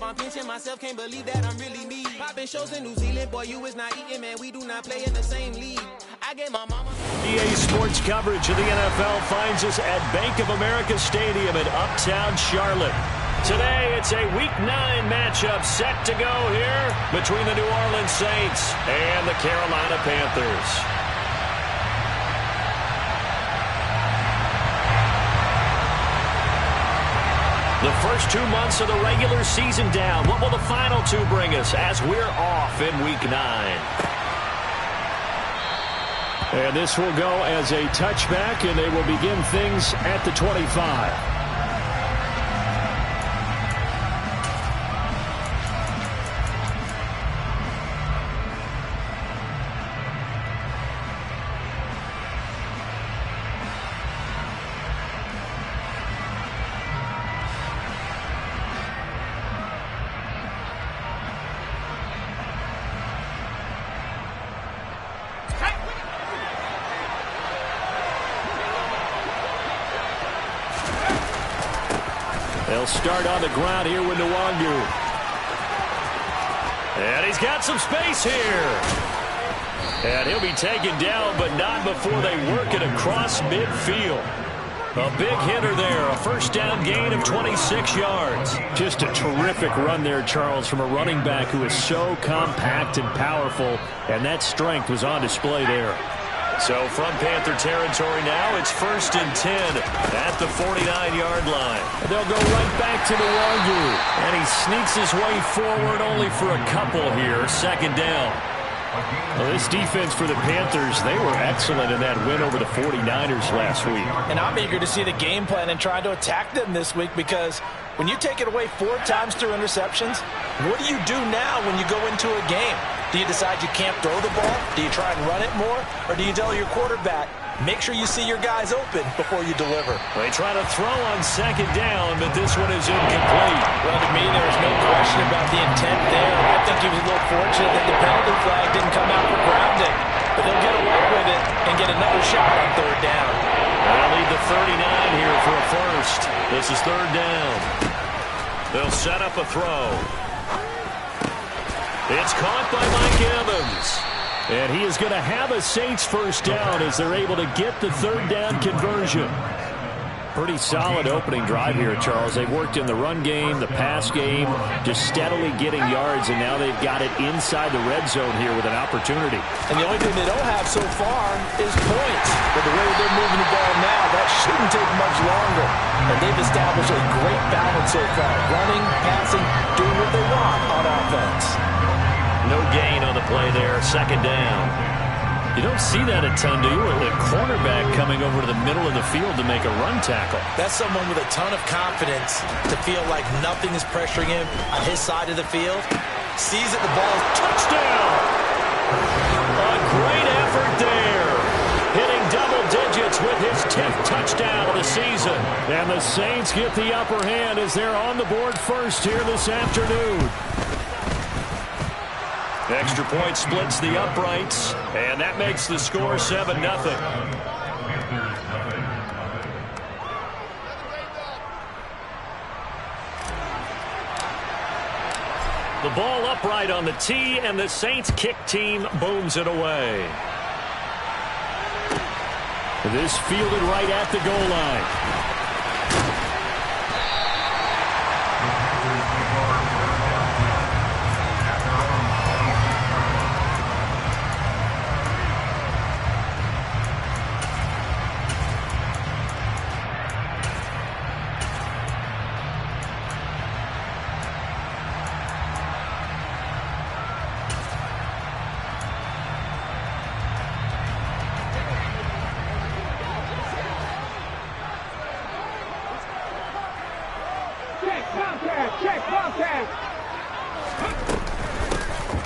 up, I'm pinching myself, can't believe that I'm really me. Popping shows in New Zealand, boy, you is not eating, man. We do not play in the same league. I gave my mama. EA Sports coverage of the NFL finds us at Bank of America Stadium in Uptown Charlotte. Today, it's a Week 9 matchup set to go here between the New Orleans Saints and the Carolina Panthers. The first 2 months of the regular season down. What will the final 2 bring us as we're off in Week 9? And this will go as a touchback, and they will begin things at the 25. They'll start on the ground here with Nwangu. And he's got some space here. And he'll be taken down, but not before they work it across midfield. A big hitter there, a first down gain of 26 yards. Just a terrific run there, Charles, from a running back who is so compact and powerful, and that strength was on display there. So from Panther territory now, it's 1st and 10 at the 49-yard line. They'll go right back to Nwangu. And he sneaks his way forward only for a couple here. 2nd down. Well, this defense for the Panthers, they were excellent in that win over the 49ers last week. And I'm eager to see the game plan and trying to attack them this week, because when you take it away 4 times through interceptions, what do you do now when you go into a game? Do you decide you can't throw the ball? Do you try and run it more? Or do you tell your quarterback, make sure you see your guys open before you deliver? They try to throw on 2nd down, but this one is incomplete. Well, to me, there was no question about the intent there. I think he was a little fortunate that the penalty flag didn't come out for grounding. But they'll get away with it and get another shot on 3rd down. They'll lead the 39 here for a first. This is 3rd down. They'll set up a throw. It's caught by Mike Evans. And he is going to have a Saints first down as they're able to get the 3rd down conversion. Pretty solid opening drive here, Charles. They've worked in the run game, the pass game, just steadily getting yards, and now they've got it inside the red zone here with an opportunity. And the only thing they don't have so far is points. But the way they're moving the ball now, that shouldn't take much longer. And they've established a great balance so far. Running, passing, doing what they want on offense. No gain on the play there. 2nd down. You don't see that a ton, do you? A cornerback coming over to the middle of the field to make a run tackle. That's someone with a ton of confidence to feel like nothing is pressuring him on his side of the field. Sees it, the ball, touchdown! A great effort there. Hitting double digits with his 10th touchdown of the season. And the Saints get the upper hand as they're on the board first here this afternoon. Extra point splits the uprights, and that makes the score 7-0. The ball upright on the tee, and the Saints kick team booms it away. This fielded right at the goal line.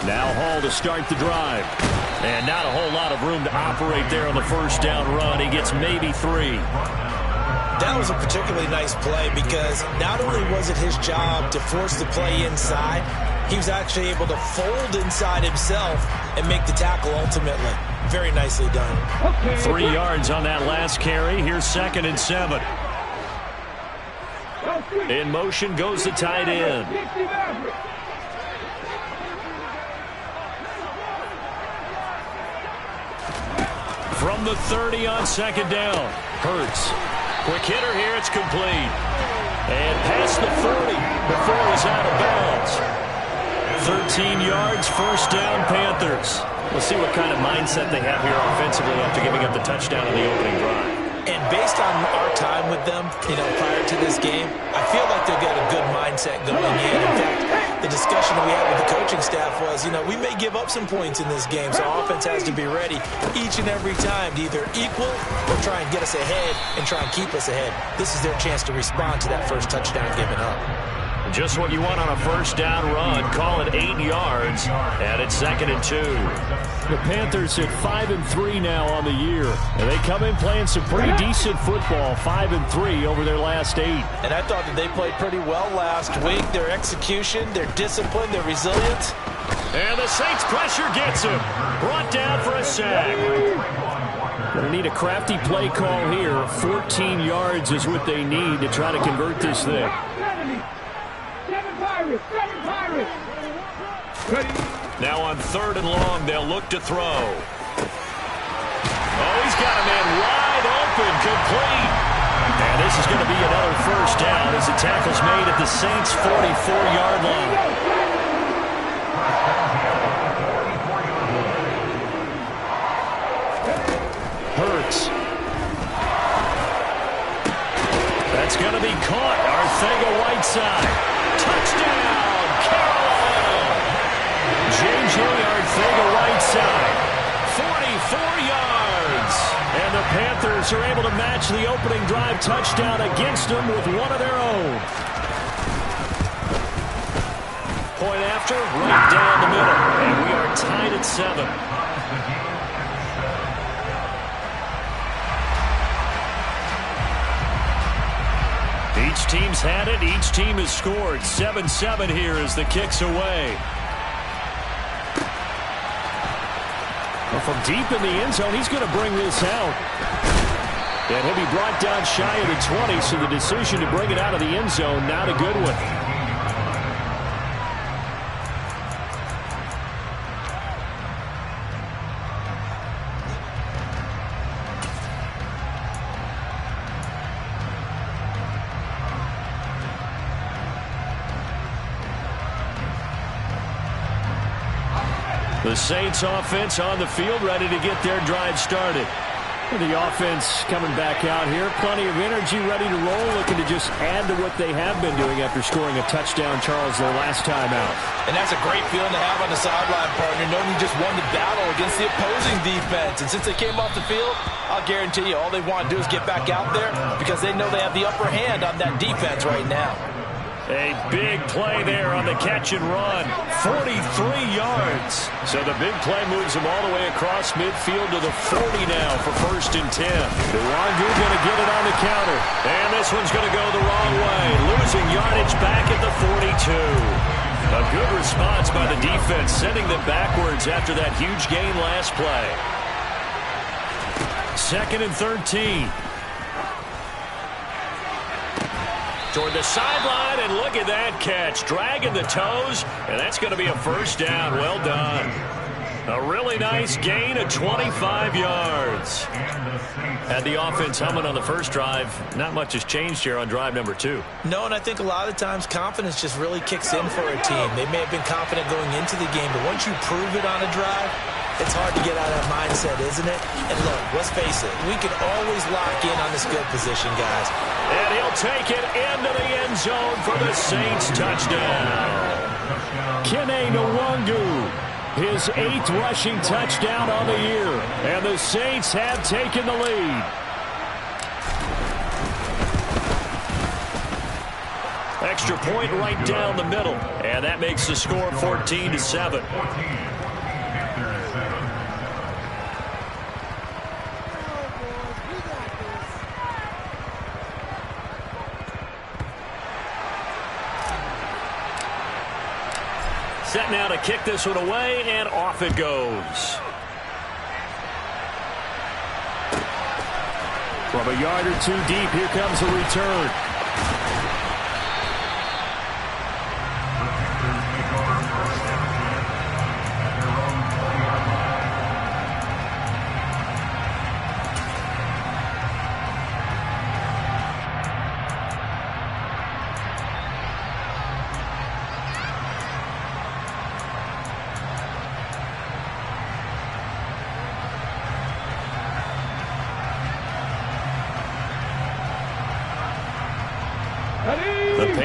Now Hall to start the drive. And not a whole lot of room to operate there on the first down run. He gets maybe 3. That was a particularly nice play because not only was it his job to force the play inside, he was actually able to fold inside himself and make the tackle ultimately. Very nicely done. 3 yards on that last carry. Here's 2nd and 7. In motion goes the tight end. From the 30 on second down. Hurts. Quick hitter here. It's complete. And past the 40 before it was out of bounds. 13 yards, first down, Panthers. We'll see what kind of mindset they have here offensively after giving up the touchdown in the opening drive. And based on our time with them, prior to this game, I feel like they've got a good mindset going in. In fact, the discussion we had with the coaching staff was, we may give up some points in this game, so offense has to be ready each and every time to either equal or try and get us ahead and try and keep us ahead. This is their chance to respond to that first touchdown given up. Just what you want on a first down run. Call it 8 yards, and it's 2nd and 2. The Panthers at 5-3 now on the year, and they come in playing some pretty decent football, 5-3 over their last 8. And I thought that they played pretty well last week. Their execution, their discipline, their resilience. And the Saints pressure gets him. Brought down for a sack. Going to need a crafty play call here. 14 yards is what they need to try to convert this thing. Now on 3rd and long, they'll look to throw. Oh, he's got a man wide open, complete. And this is going to be another first down as the tackle's made at the Saints' 44-yard line. Hurts. That's going to be caught. Arcega-Whiteside. Touchdown, Carolina! J.J. Arcega-Whiteside, 44 yards. And the Panthers are able to match the opening drive touchdown against them with one of their own. Point after, right down the middle. And we are tied at 7. Each team's had it. Each team has scored. 7-7 here as the kick's away. Well, from deep in the end zone, he's going to bring this out. And he'll be brought down shy of the 20, so the decision to bring it out of the end zone, not a good one. The Saints offense on the field, ready to get their drive started. The offense coming back out here. Plenty of energy, ready to roll, looking to just add to what they have been doing after scoring a touchdown, Charles, their last time out. And that's a great feeling to have on the sideline, partner, knowing you just won the battle against the opposing defense. And since they came off the field, I'll guarantee you all they want to do is get back out there because they know they have the upper hand on that defense right now. A big play there on the catch and run. 43 yards. So the big play moves them all the way across midfield to the 40 now for 1st and 10. Nwangu going to get it on the counter. And this one's going to go the wrong way. Losing yardage back at the 42. A good response by the defense, sending them backwards after that huge gain last play. 2nd and 13. Toward the sideline, and look at that catch. Dragging the toes, and that's going to be a first down. Well done. A really nice gain of 25 yards. Had the offense humming on the first drive. Not much has changed here on drive number 2. No, and I think a lot of times confidence just really kicks in for a team. They may have been confident going into the game, but once you prove it on a drive, it's hard to get out of that mindset, isn't it? And look, let's face it, we can always lock in on this field position, guys. And he'll take it into the end zone for the Saints touchdown. Kene Nwangu, his 8th rushing touchdown on the year. And the Saints have taken the lead. Extra point right down the middle. And that makes the score 14-7. Set now to kick this one away, and off it goes. From a yard or two deep, here comes a return.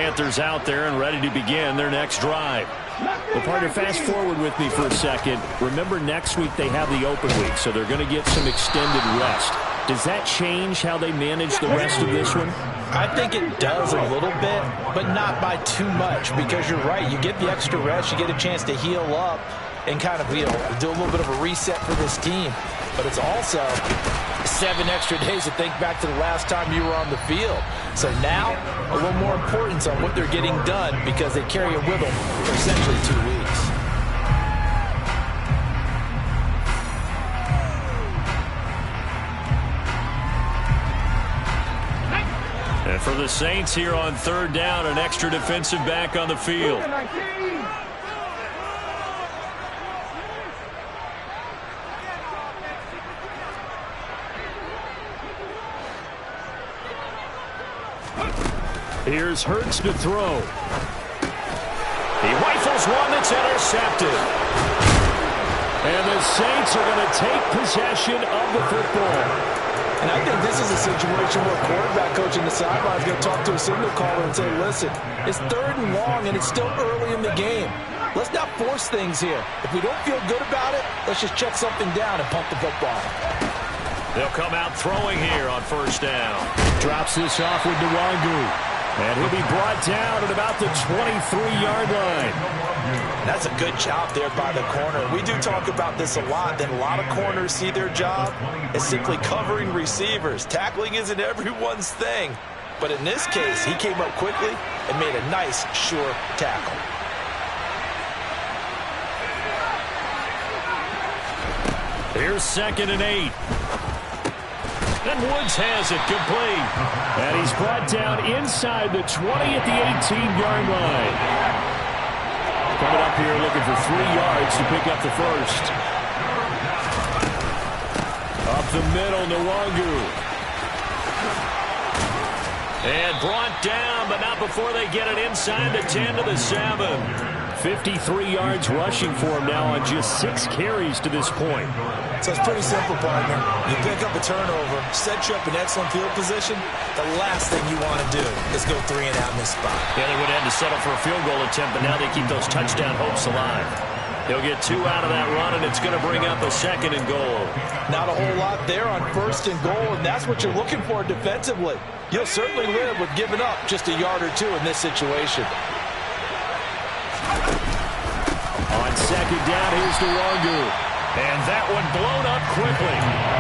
Panthers out there and ready to begin their next drive. Well, partner, fast forward with me for a second. Remember, next week they have the open week, so they're going to get some extended rest. Does that change how they manage the rest of this one? I think it does a little bit, but not by too much, because you're right. You get the extra rest, you get a chance to heal up and kind of, do a little bit of a reset for this team. But it's also 7 extra days to think back to the last time you were on the field. So now, a little more importance on what they're getting done, because they carry it with them for essentially 2 weeks. And for the Saints here on 3rd down, an extra defensive back on the field. Here's Hurts to throw. He rifles one that's intercepted. And the Saints are going to take possession of the football. And I think this is a situation where a quarterback coach in the sideline is going to talk to a signal caller and say, listen, it's 3rd and long and it's still early in the game. Let's not force things here. If we don't feel good about it, let's just check something down and pump the football. They'll come out throwing here on 1st down. Drops this off with Nwangu. And he'll be brought down at about the 23-yard line. That's a good job there by the corner. We do talk about this a lot, that a lot of corners see their job as simply covering receivers. Tackling isn't everyone's thing. But in this case, he came up quickly and made a nice, sure tackle. Here's 2nd and 8. And Woods has it complete. And he's brought down inside the 20 at the 18-yard line. Coming up here looking for 3 yards to pick up the first. Up the middle, Nwangu. And brought down, but not before they get it inside the 10 to the 7. 53 yards rushing for him now on just 6 carries to this point. So it's pretty simple, partner. You pick up a turnover, set you up in excellent field position. The last thing you want to do is go 3 and out in this spot. Yeah, they would have to settle for a field goal attempt, but now they keep those touchdown hopes alive. He'll get 2 out of that run, and it's going to bring up a 2nd and goal. Not a whole lot there on 1st and goal, and that's what you're looking for defensively. You'll certainly live with giving up just a yard or 2 in this situation. On 2nd down, here's Nwangu. And that one blown up quickly,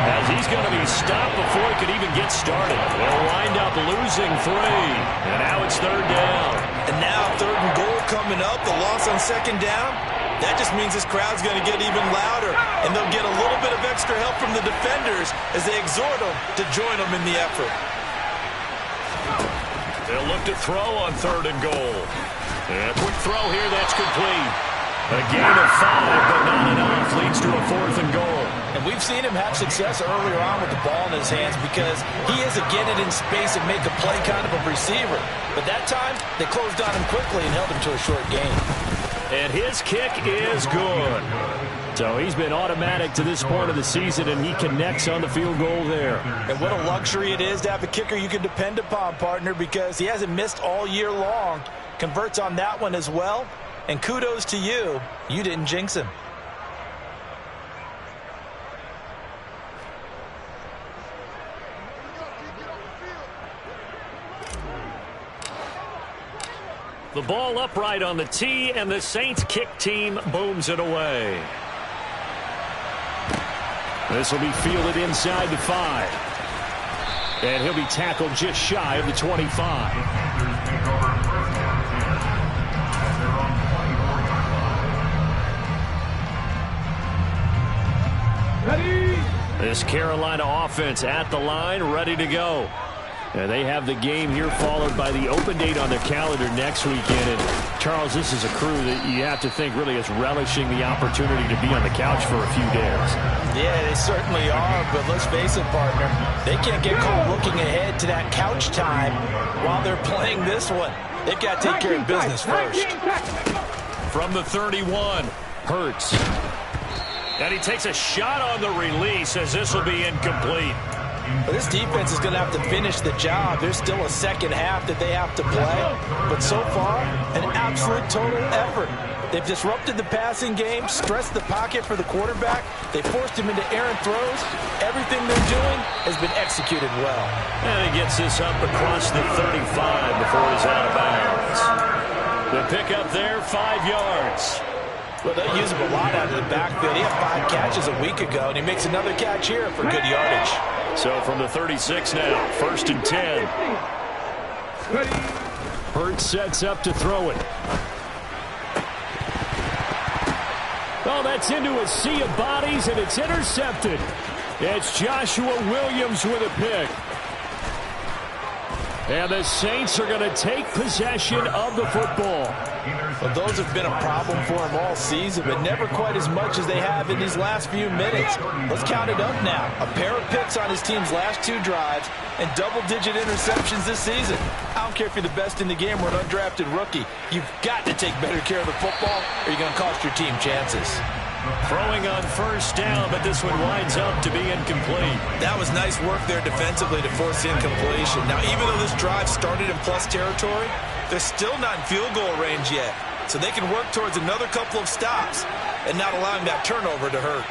as he's going to be stopped before he could even get started. They'll wind up losing 3. And now it's 3rd down. And now 3rd and goal coming up. The loss on 2nd down. That just means this crowd's going to get even louder. And they'll get a little bit of extra help from the defenders as they exhort them to join them in the effort. They'll look to throw on 3rd and goal. And a quick throw here, that's complete. A gain of 5, but not enough. Leads to a 4th and goal. And we've seen him have success earlier on with the ball in his hands because he is a get it in space and make a play kind of a receiver. But that time, they closed on him quickly and held him to a short gain. And his kick is good. So he's been automatic to this point of the season, and he connects on the field goal there. And what a luxury it is to have a kicker you can depend upon, partner, because he hasn't missed all year long. Converts on that one as well. And kudos to you. You didn't jinx him. The ball upright on the tee, and the Saints kick team booms it away. This will be fielded inside the 5. And he'll be tackled just shy of the 25. This Carolina offense at the line, ready to go. And they have the game here followed by the open date on their calendar next weekend. And Charles, this is a crew that you have to think really is relishing the opportunity to be on the couch for a few days. Yeah, they certainly are, but let's face it, partner. They can't get caught looking ahead to that couch time while they're playing this one. They've got to take care of business first. From the 31, Hurts. And he takes a shot on the release as this will be incomplete. But this defense is going to have to finish the job. There's still a second half that they have to play. But so far, an absolute total effort. They've disrupted the passing game, stressed the pocket for the quarterback. They forced him into errant throws. Everything they're doing has been executed well. And he gets this up across the 35 before he's out of bounds. The pickup there, 5 yards. Well, they use him a lot out of the backfield. He had 5 catches a week ago, and he makes another catch here for good yardage. So from the 36 now, 1st and 10. Hurts sets up to throw it. Oh, that's into a sea of bodies, and it's intercepted. It's Joshua Williams with a pick. And the Saints are going to take possession of the football. Well, those have been a problem for him all season, but never quite as much as they have in these last few minutes. Let's count it up now. A pair of picks on his team's last 2 drives and double-digit interceptions this season. I don't care if you're the best in the game or an undrafted rookie. You've got to take better care of the football or you're going to cost your team chances. Throwing on 1st down, but this one winds up to be incomplete. That was nice work there defensively to force incompletion. Now, even though this drive started in plus territory, they're still not in field goal range yet. So they can work towards another couple of stops and not allowing that turnover to hurt.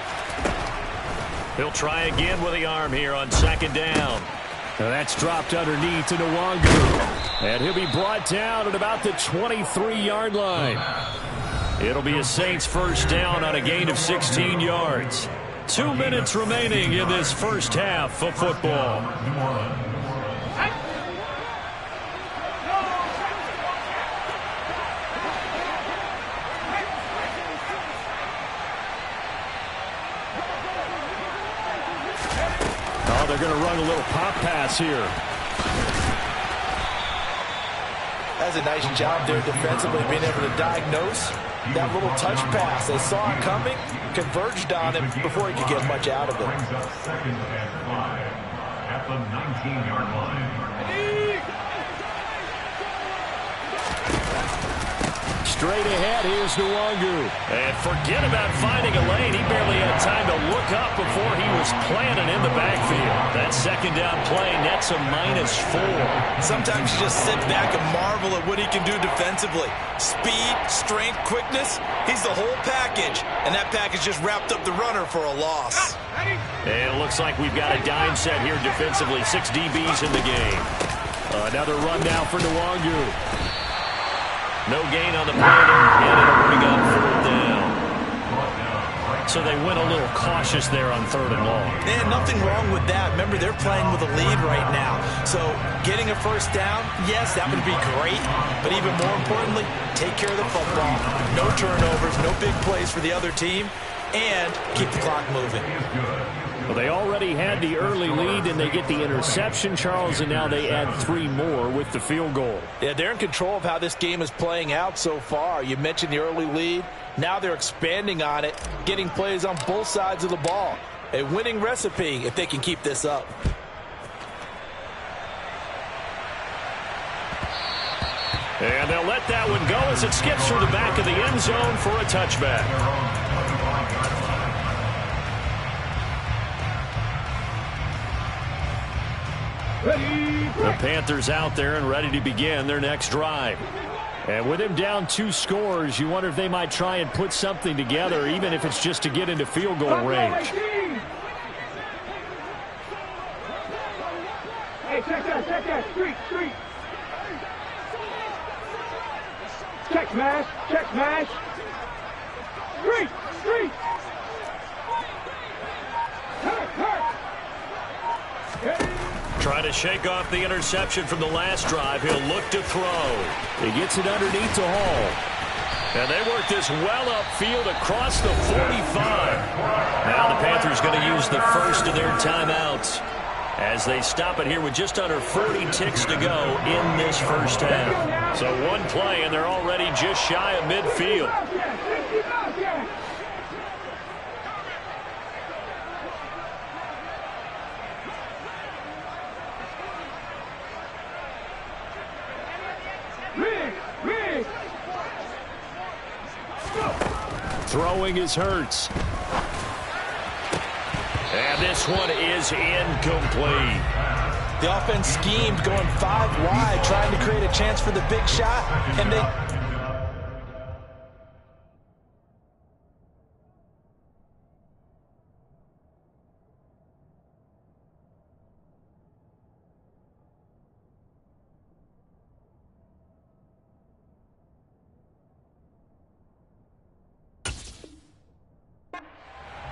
He'll try again with the arm here on 2nd down. Now that's dropped underneath to Nwangu. And he'll be brought down at about the 23-yard line. It'll be a Saints 1st down on a gain of 16 yards. 2 minutes remaining in this first half of football. Oh, they're going to run a little pop pass here. That's a nice job there defensively, being able to diagnose that little touch pass. They saw it coming, converged on him before he could get much out of it. Brings us 2nd and 5 at the 19-yard line. Straight ahead, here's Nwangu. And forget about finding a lane. He barely had time to look up before he was planted in the backfield. That 2nd down play nets a -4. Sometimes you just sit back and marvel at what he can do defensively. Speed, strength, quickness, he's the whole package. And that package just wrapped up the runner for a loss. And it looks like we've got a dime set here defensively. 6 DBs in the game. Another run now for Nwangu. No gain on the play there, and it'll bring up 4th down. So they went a little cautious there on 3rd and long. And nothing wrong with that. Remember, they're playing with a lead right now. So getting a 1st down, yes, that would be great. But even more importantly, take care of the football. No turnovers, no big plays for the other team, and keep the clock moving. Well, they already had the early lead, and they get the interception, Charles, and now they add 3 more with the field goal. Yeah, they're in control of how this game is playing out so far. You mentioned the early lead. Now they're expanding on it, getting plays on both sides of the ball. A winning recipe if they can keep this up. And they'll let that one go as it skips through the back of the end zone for a touchback. The Panthers out there and ready to begin their next drive. And with him down 2 scores, you wonder if they might try and put something together, even if it's just to get into field goal range. Hey, check that, street. Check smash. Street. Hurt. Trying to shake off the interception from the last drive. He'll look to throw. He gets it underneath to Hall. And they work this well upfield across the 45. Now the Panthers going to use the first of their timeouts as they stop it here with just under 40 ticks to go in this first half. So one play, and they're already just shy of midfield. Throwing is Hurts. And this one is incomplete. The offense schemed going 5 wide, trying to create a chance for the big shot, and they...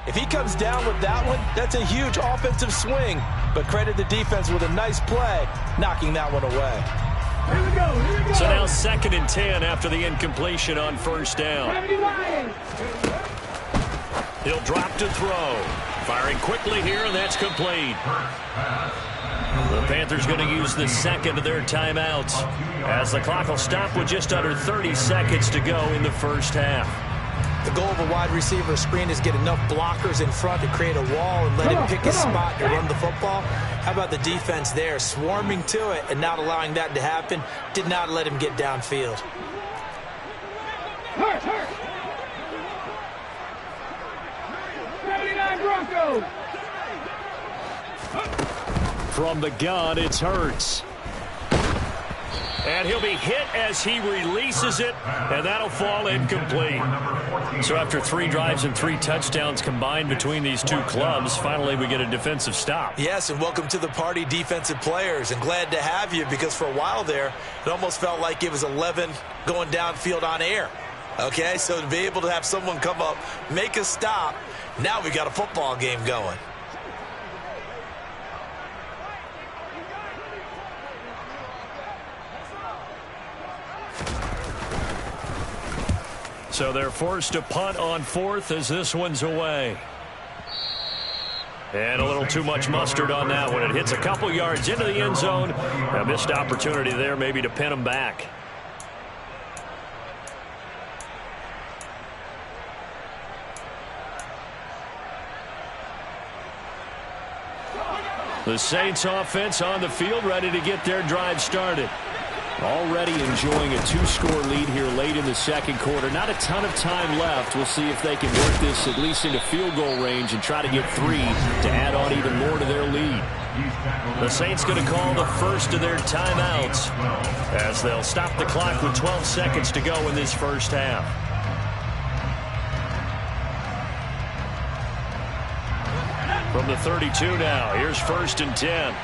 If he comes down with that one, that's a huge offensive swing. But credit the defense with a nice play, knocking that one away. Here we go, here we go. So now 2nd and 10 after the incompletion on 1st down. He'll drop to throw. Firing quickly here, and that's complete. The Panthers going to use the 2nd of their timeouts, as the clock will stop with just under 30 seconds to go in the 1st half. The goal of a wide receiver screen is get enough blockers in front to create a wall and let him pick a spot to run the football. How about the defense there, swarming to it and not allowing that to happen? Did not let him get downfield. Hurt. 79 Broncos. From the gun, it's Hurts. And he'll be hit as he releases it, and that'll fall incomplete. So after 3 drives and 3 touchdowns combined between these two clubs, finally we get a defensive stop. Yes, and welcome to the party, defensive players. And glad to have you, because for a while there, it almost felt like it was 11 going downfield on air. Okay, so to be able to have someone come up, make a stop, now we got a football game going. So they're forced to punt on 4th as this one's away. And a little too much mustard on that one. It hits a couple yards into the end zone. A missed opportunity there maybe to pin them back. The Saints offense on the field, ready to get their drive started. Already enjoying a 2-score lead here late in the 2nd quarter. Not a ton of time left. We'll see if they can work this at least into field goal range and try to get 3 to add on even more to their lead. The Saints going to call the first of their timeouts as they'll stop the clock with 12 seconds to go in this 1st half. From the 32 now, here's 1st and 10.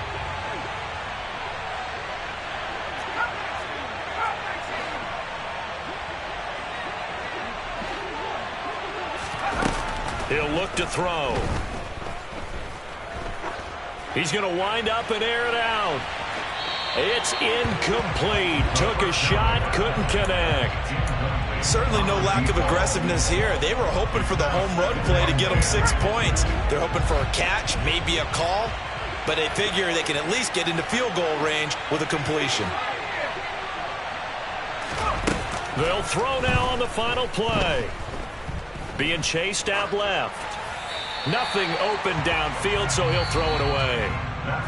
He'll look to throw. He's going to wind up and air it out. It's incomplete. Took a shot, couldn't connect. Certainly no lack of aggressiveness here. They were hoping for the home run play to get them 6 points. They're hoping for a catch, maybe a call, but they figure they can at least get into field goal range with a completion. They'll throw now on the final play. Being chased out left. Nothing open downfield, so he'll throw it away.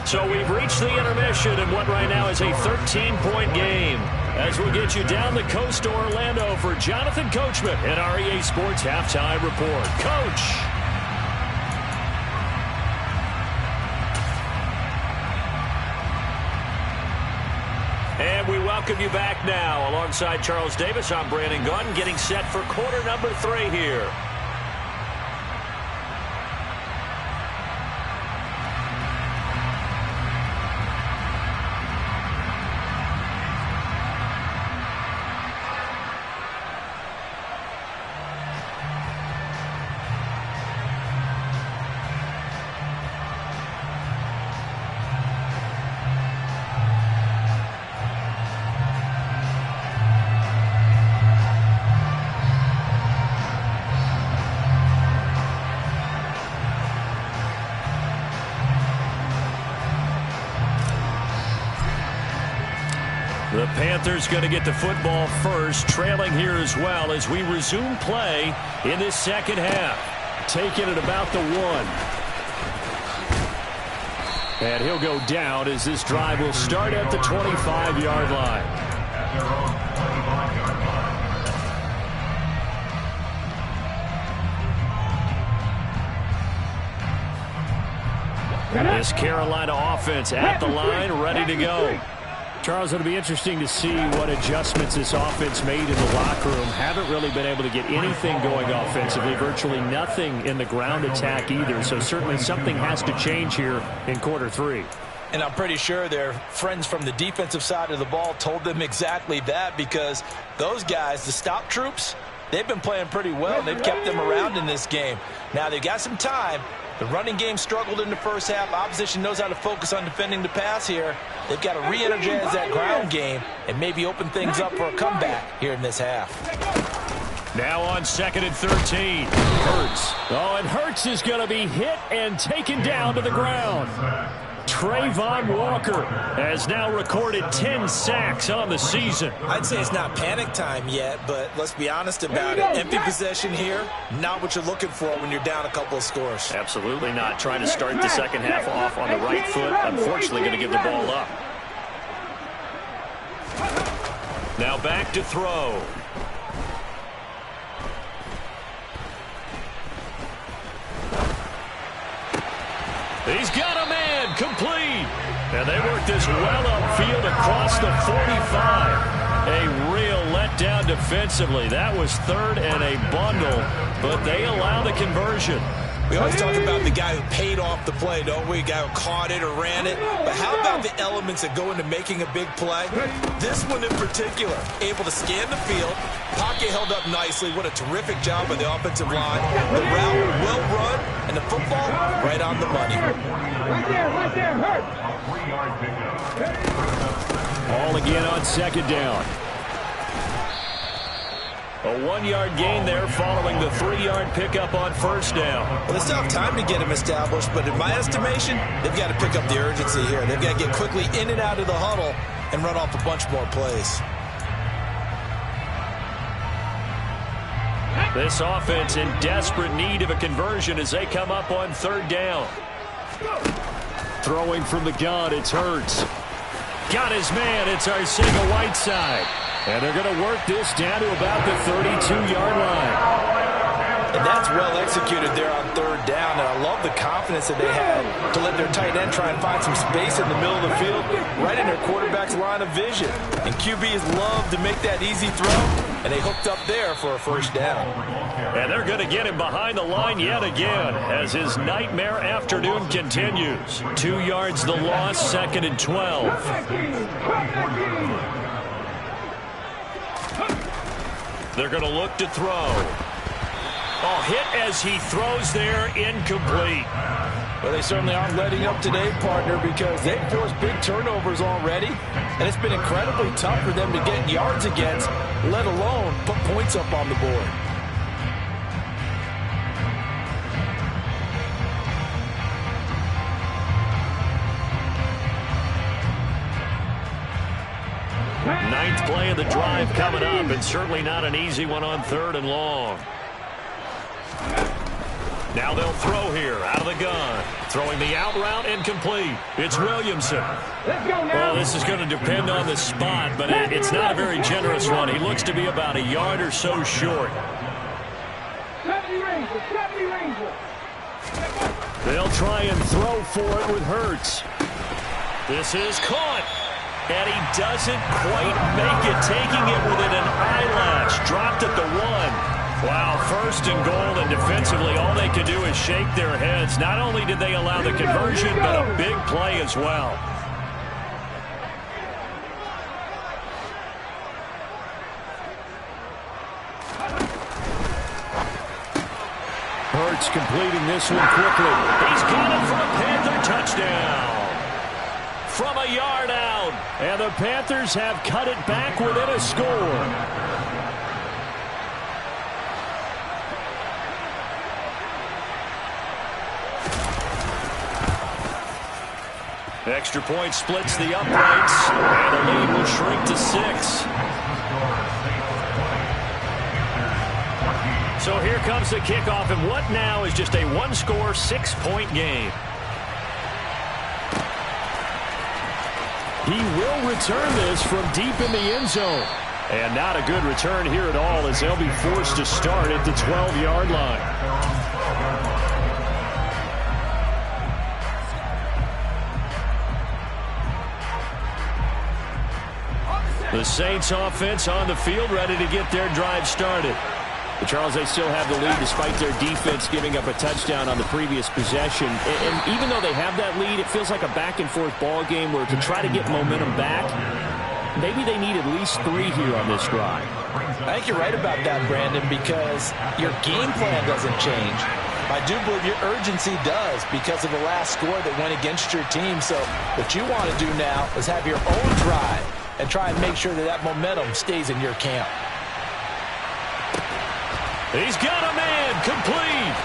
So we've reached the intermission in what right now is a 13-point game. As we'll get you down the coast to Orlando for Jonathan Coachman at our EA Sports Halftime Report. Coach! And we welcome you back now. Alongside Charles Davis, I'm Brandon Gunn, getting set for quarter number 3 here. The Panthers going to get the football first, trailing here as well as we resume play in this 2nd half. Taking it about the 1. And he'll go down as this drive will start at the 25-yard line. This Carolina offense at the line, ready to go. Charles, it'll be interesting to see what adjustments this offense made in the locker room. Haven't really been able to get anything going offensively, virtually nothing in the ground attack either. So certainly something has to change here in quarter three. And I'm pretty sure their friends from the defensive side of the ball told them exactly that, because those guys, the stop troops, they've been playing pretty well. They've kept them around in this game. Now they've got some time. The running game struggled in the first half. Opposition knows how to focus on defending the pass here. They've got to re-energize that ground game and maybe open things up for a comeback here in this half. Now on 2nd and 13. Hurts. Oh, and Hurts is going to be hit and taken down to the ground. Trayvon Walker has now recorded 10 sacks on the season. I'd say it's not panic time yet, but let's be honest about it. Empty possession here, not what you're looking for when you're down a couple of scores. Absolutely not. Trying to start the second half off on the right foot. Unfortunately, going to give the ball up. Now back to throw. He's got a man, complete. And they work this well upfield across the 45. A real letdown defensively. That was 3rd and a bundle, but they allow the conversion. We always talk about the guy who paid off the play, don't we? A guy who caught it or ran it. But how about the elements that go into making a big play? This one in particular, able to scan the field. Pocket held up nicely. What a terrific job by the offensive line. The route well run, and the football right on the money. Right there, hurt. Ball again on 2nd down. A 1-yard gain there following the 3-yard pickup on 1st down. Well, they still have time to get him established, but in my estimation, they've got to pick up the urgency here. They've got to get quickly in and out of the huddle and run off a bunch more plays. This offense in desperate need of a conversion as they come up on 3rd down. Throwing from the gun, it's Hurts. Got his man, it's Arcega-Whiteside. And they're going to work this down to about the 32-yard line. And that's well executed there on 3rd down. And I love the confidence that they had to let their tight end try and find some space in the middle of the field, right in their quarterback's line of vision. And QBs love to make that easy throw, and they hooked up there for a 1st down. And they're going to get him behind the line yet again as his nightmare afternoon continues. 2 yards the loss, 2nd and 12. They're going to look to throw. Oh, hit as he throws there, incomplete. Well, they certainly aren't letting up today, partner, because they've forced big turnovers already, and it's been incredibly tough for them to get yards against, let alone put points up on the board. Ninth play of the drive coming up, and certainly not an easy one on 3rd and long. Now they'll throw here out of the gun. Throwing the out route incomplete. It's Williamson. Well, this is going to depend on the spot, but it's not a very generous one. He looks to be about a yard or so short. They'll try and throw for it with Hurts. This is caught. And he doesn't quite make it, taking it within an eyelash. Dropped at the 1. Wow, 1st and goal, and defensively all they could do is shake their heads. Not only did they allow the conversion, but a big play as well. Hurts completing this one quickly. He's got it for a Panther touchdown. From a yard out, and the Panthers have cut it back within a score. Extra point splits the uprights, and the lead will shrink to 6. So here comes the kickoff, and what now is just a 1-score, 6-point game. He will return this from deep in the end zone. And not a good return here at all, as they'll be forced to start at the 12-yard line. The Saints offense on the field, ready to get their drive started. But Charles, they still have the lead despite their defense giving up a touchdown on the previous possession. And even though they have that lead, it feels like a back-and-forth ball game where to try to get momentum back, maybe they need at least 3 here on this drive. I think you're right about that, Brandon, because your game plan doesn't change. I do believe your urgency does because of the last score that went against your team. So what you want to do now is have your own drive and try and make sure that that momentum stays in your camp. He's got a man complete.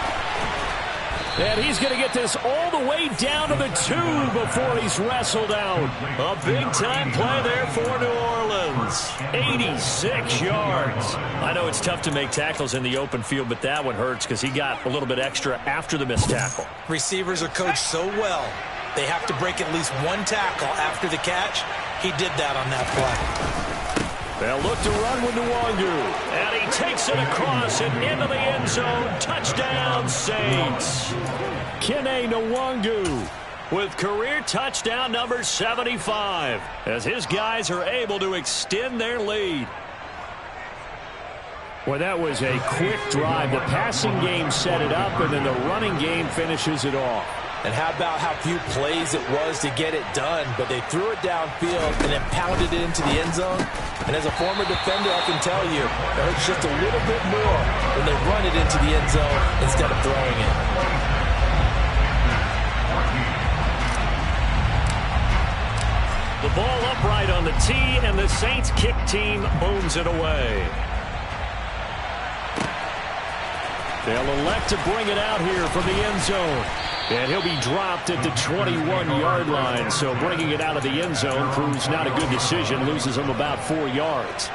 And he's going to get this all the way down to the 2 before he's wrestled out. A big-time play there for New Orleans. 86 yards. I know it's tough to make tackles in the open field, but that one hurts because he got a little bit extra after the missed tackle. Receivers are coached so well, they have to break at least 1 tackle after the catch. He did that on that play. They'll look to run with Nwangu. And he takes it across and into the end zone. Touchdown, Saints. Kene Nwangu with career touchdown number 75 as his guys are able to extend their lead. Well, that was a quick drive. The passing game set it up, and then the running game finishes it off. And how about how few plays it was to get it done, but they threw it downfield and then pounded it into the end zone. And as a former defender, I can tell you, it hurts just a little bit more when they run it into the end zone instead of throwing it. The ball upright on the tee, and the Saints kick team booms it away. They'll elect to bring it out here from the end zone. And he'll be dropped at the 21-yard line. So bringing it out of the end zone proves not a good decision. Loses him about 4 yards.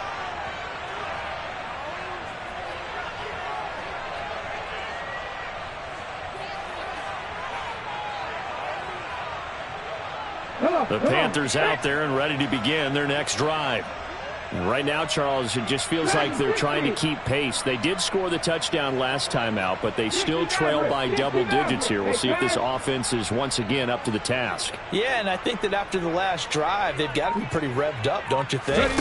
The Panthers out there and ready to begin their next drive. And right now, Charles, it just feels like they're trying to keep pace. They did score the touchdown last time out, but they still trail by double digits here. We'll see if this offense is once again up to the task. Yeah, and I think that after the last drive, they've got to be pretty revved up, don't you think?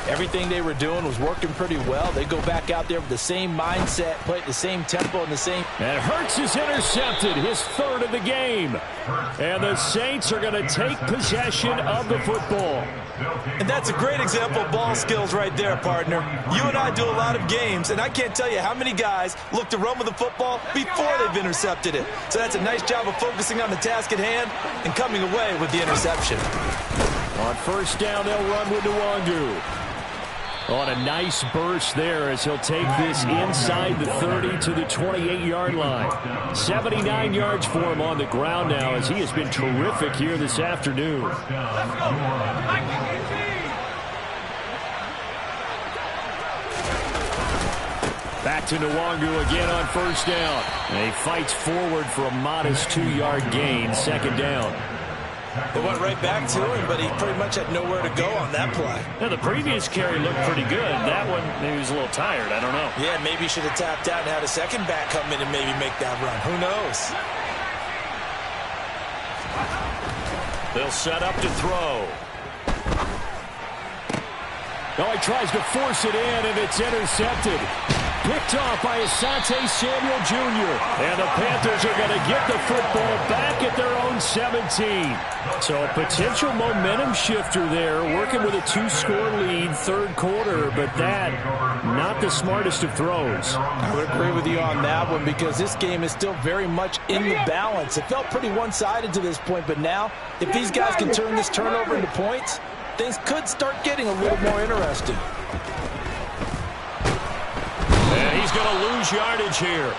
Everything they were doing was working pretty well. They go back out there with the same mindset, play at the same tempo and the same... And Hurts is intercepted, his 3rd of the game. And the Saints are going to take possession of the football. And that's a great example of ball skills right there, partner. You and I do a lot of games, and I can't tell you how many guys look to run with the football before they've intercepted it. So that's a nice job of focusing on the task at hand and coming away with the interception. On first down, they'll run with Nwangu. On a nice burst there as he'll take this inside the 30 to the 28-yard line. 79 yards for him on the ground now as he has been terrific here this afternoon. Back to Nwangu again on first down. And he fights forward for a modest 2-yard gain, 2nd down. They went right back to him, but he pretty much had nowhere to go on that play. Now, the previous carry looked pretty good. That one, maybe he was a little tired. I don't know. Yeah, maybe he should have tapped out and had a second back come in and maybe make that run. Who knows? They'll set up to throw. Oh, he tries to force it in, and it's intercepted. Picked off by Asante Samuel Jr. And the Panthers are going to get the football back at their own 17. So a potential momentum shifter there, working with a 2-score lead, 3rd quarter, but that, not the smartest of throws. I would agree with you on that one because this game is still very much in the balance. It felt pretty one-sided to this point, but now, if these guys can turn this turnover into points, things could start getting a little more interesting. And he's going to lose yardage here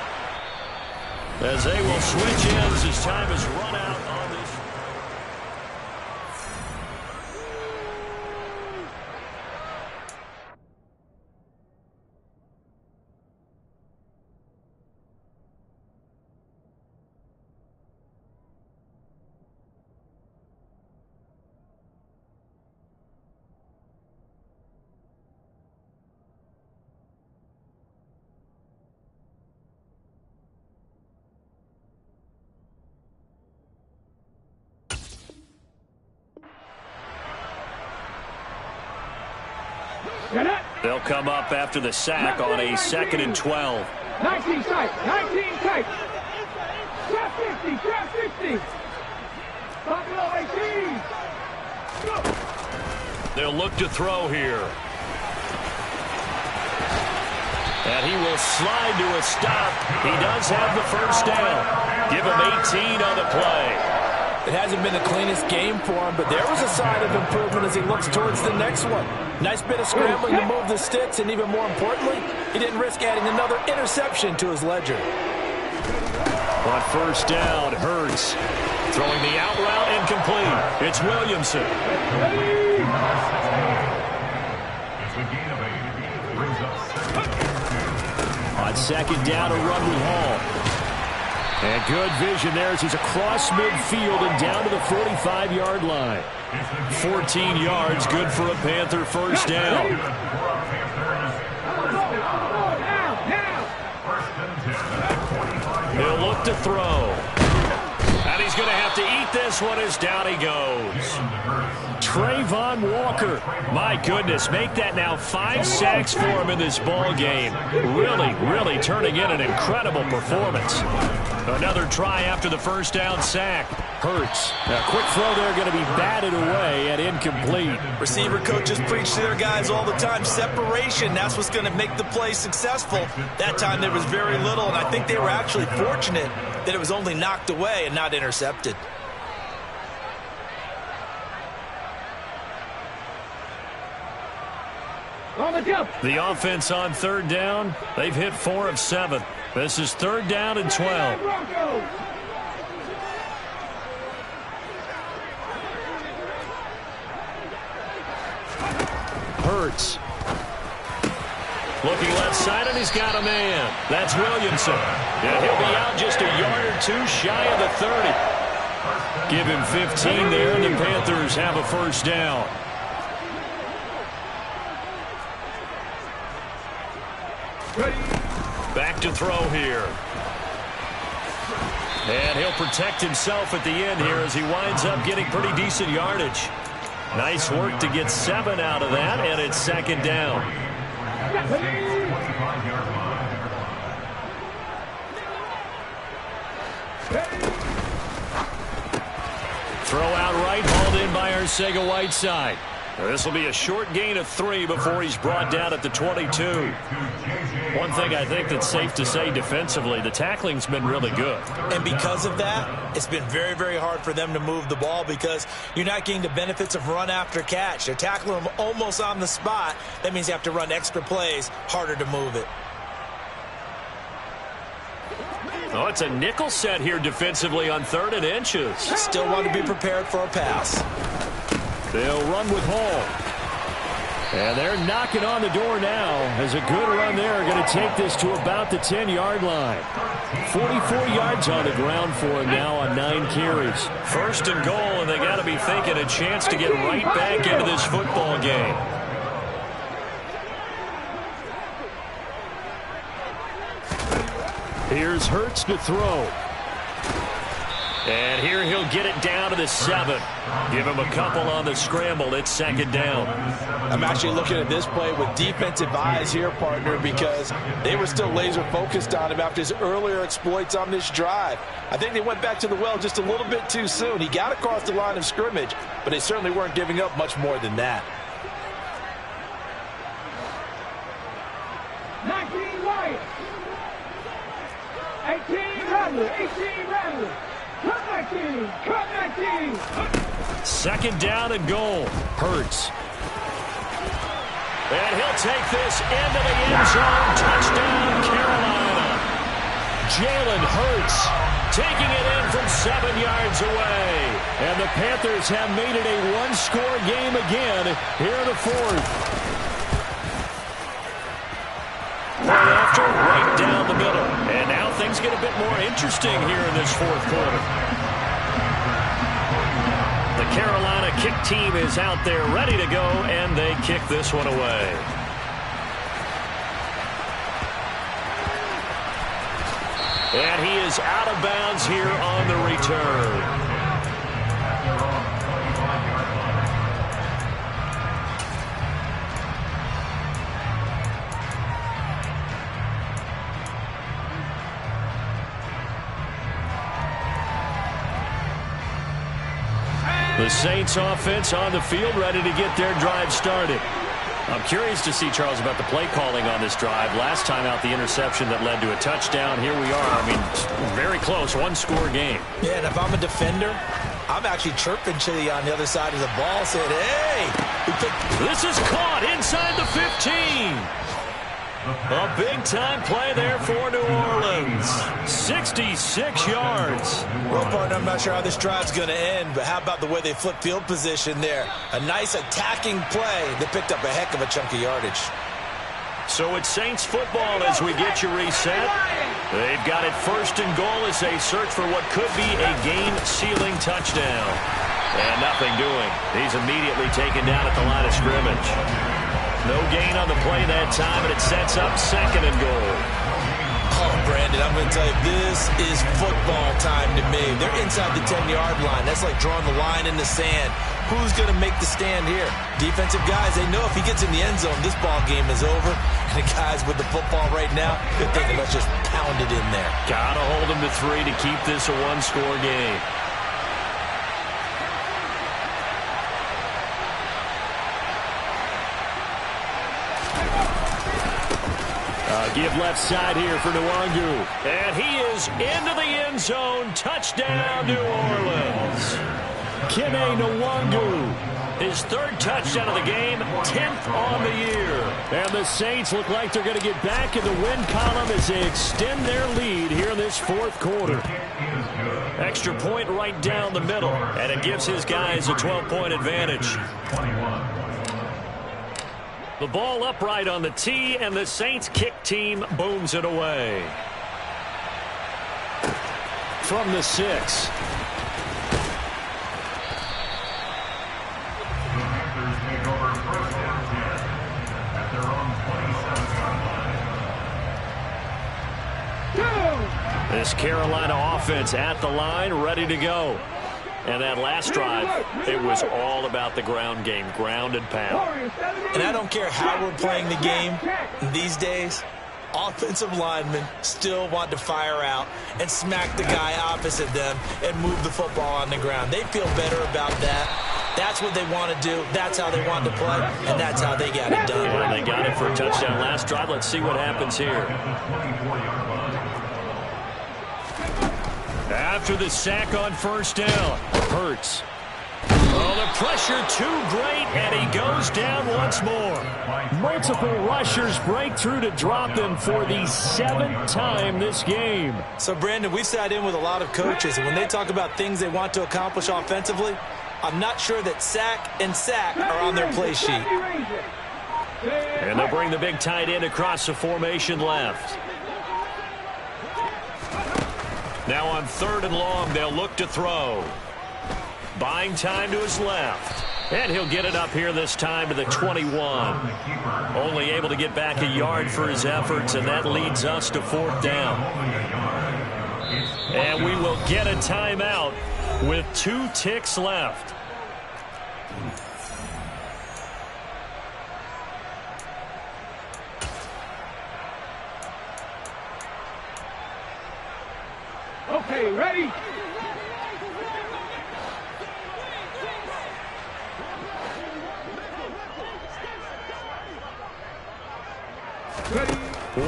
as they will switch ends as time is run out on this. They'll come up after the sack on a 2nd and 12. 19 tight, 19 tight. Trap 50, trap 50. Buffalo 18. Go. They'll look to throw here. And he will slide to a stop. He does have the first down. Give him 18 on the play. It hasn't been the cleanest game for him, but there was a sign of improvement as he looks towards the next one. Nice bit of scrambling to move the sticks, and even more importantly, he didn't risk adding another interception to his ledger. On first down, Hurts throwing the out route incomplete. It's Williamson. On second down, a run with Hall. And good vision there as he's across midfield and down to the 45-yard line. 14 yards, good for a Panther first down. He'll look to throw. And he's going to have to eat this one as down he goes. Trayvon Walker. My goodness, make that now 5 sacks for him in this ball game. Really turning in an incredible performance. Another try after the first down sack. Hurts. A quick throw there going to be batted away and incomplete. Receiver coaches preach to their guys all the time. Separation, that's what's going to make the play successful. That time there was very little, and I think they were actually fortunate that it was only knocked away and not intercepted. The offense on third down, they've hit 4 of 7. This is third down and 12. Hurts. Looking left side, and he's got a man. That's Williamson. And he'll be out just a yard or two shy of the 30. Give him 15 there, and the Panthers have a first down. Back to throw here. And he'll protect himself at the end here as he winds up getting pretty decent yardage. Nice work to get 7 out of that, and it's second down. Throw out right, hauled in by Arcega-Whiteside. This will be a short gain of 3 before he's brought down at the 22. One thing I think that's safe to say defensively, the tackling's been really good. And because of that, it's been very hard for them to move the ball because you're not getting the benefits of run after catch. They're tackling them almost on the spot. That means you have to run extra plays, harder to move it. Oh, it's a nickel set here defensively on 3rd and inches. Still want to be prepared for a pass. They'll run with Hall. And they're knocking on the door now as a good run there. Going to take this to about the 10-yard line. 44 yards on the ground for him now on 9 carries. First and goal, and they got to be thinking a chance to get right back into this football game. Here's Hurts to throw. And here he'll get it down to the 7. Give him a couple on the scramble. It's second down. I'm actually looking at this play with defensive eyes here, partner, because they were still laser focused on him after his earlier exploits on this drive. I think they went back to the well just a little bit too soon. He got across the line of scrimmage, but they certainly weren't giving up much more than that. 19 Wyatt. 18 Rattler. 18 Rattler. Cut 19. Cut 19. Second down and goal. Hurts. And he'll take this into the end zone. Touchdown, Carolina. Jalen Hurts taking it in from 7 yards away. And the Panthers have made it a one-score game again here in the 4th. Right after, right down the middle. And now things get a bit more interesting here in this 4th quarter. The Carolina kick team is out there ready to go, and they kick this one away. And he is out of bounds here on the return. The Saints offense on the field, ready to get their drive started. I'm curious to see, Charles, about the play calling on this drive. Last time out, the interception that led to a touchdown. Here we are. I mean, very close, one-score game. Yeah, and if I'm a defender, I'm actually chirping to you on the other side of the ball, saying, hey! This is caught inside the 15. A big-time play there for New Orleans. 66 yards. Well, partner, I'm not sure how this drive's going to end, but how about the way they flip field position there? A nice attacking play that picked up a heck of a chunk of yardage. So it's Saints football as we get you reset. They've got it first and goal as they search for what could be a game-sealing touchdown. And nothing doing. He's immediately taken down at the line of scrimmage. No gain on the play that time, and it sets up second and goal. Oh, Brandon, I'm going to tell you, this is football time to me. They're inside the 10-yard line. That's like drawing the line in the sand. Who's going to make the stand here? Defensive guys, they know if he gets in the end zone, this ball game is over. And the guys with the football right now, they're thinking, let's just pound it in there. Got to hold them to 3 to keep this a one-score game. Give left side here for Nwangu. And he is into the end zone. Touchdown, New Orleans. Kene Nwangu. His third touchdown of the game, 10th on the year. And the Saints look like they're going to get back in the win column as they extend their lead here in this fourth quarter. Extra point right down the middle, and it gives his guys a 12-point advantage. The ball upright on the tee, and the Saints kick team booms it away. From the 6. The Panthers take over first down 10 at their own 27-yard line. This Carolina offense at the line, ready to go. And that last drive, it was all about the ground game, ground and pound. And I don't care how we're playing the game these days, offensive linemen still want to fire out and smack the guy opposite them and move the football on the ground. They feel better about that. That's what they want to do. That's how they want to play, and that's how they got it done. Yeah, they got it for a touchdown last drive. Let's see what happens here. After the sack on first down, Hurts. Oh, the pressure too great, and he goes down once more. Multiple rushers break through to drop him for the 7th time this game. So, Brandon, we've sat in with a lot of coaches, and when they talk about things they want to accomplish offensively, I'm not sure that sack and sack are on their play sheet. And they'll bring the big tight end across the formation left. Now on 3rd and long, they'll look to throw. Buying time to his left. And he'll get it up here this time to the 21. Only able to get back a yard for his efforts, and that leads us to 4th down. And we will get a timeout with 2 ticks left. Okay, ready? Ready.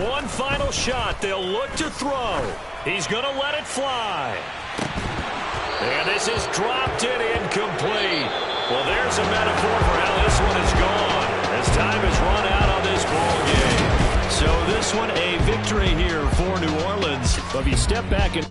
One final shot. They'll look to throw. He's going to let it fly. And this is dropped and incomplete. Well, there's a metaphor for how this one is gone, as time has run out on this ball game. So this one a victory here for New Orleans. But if you step back and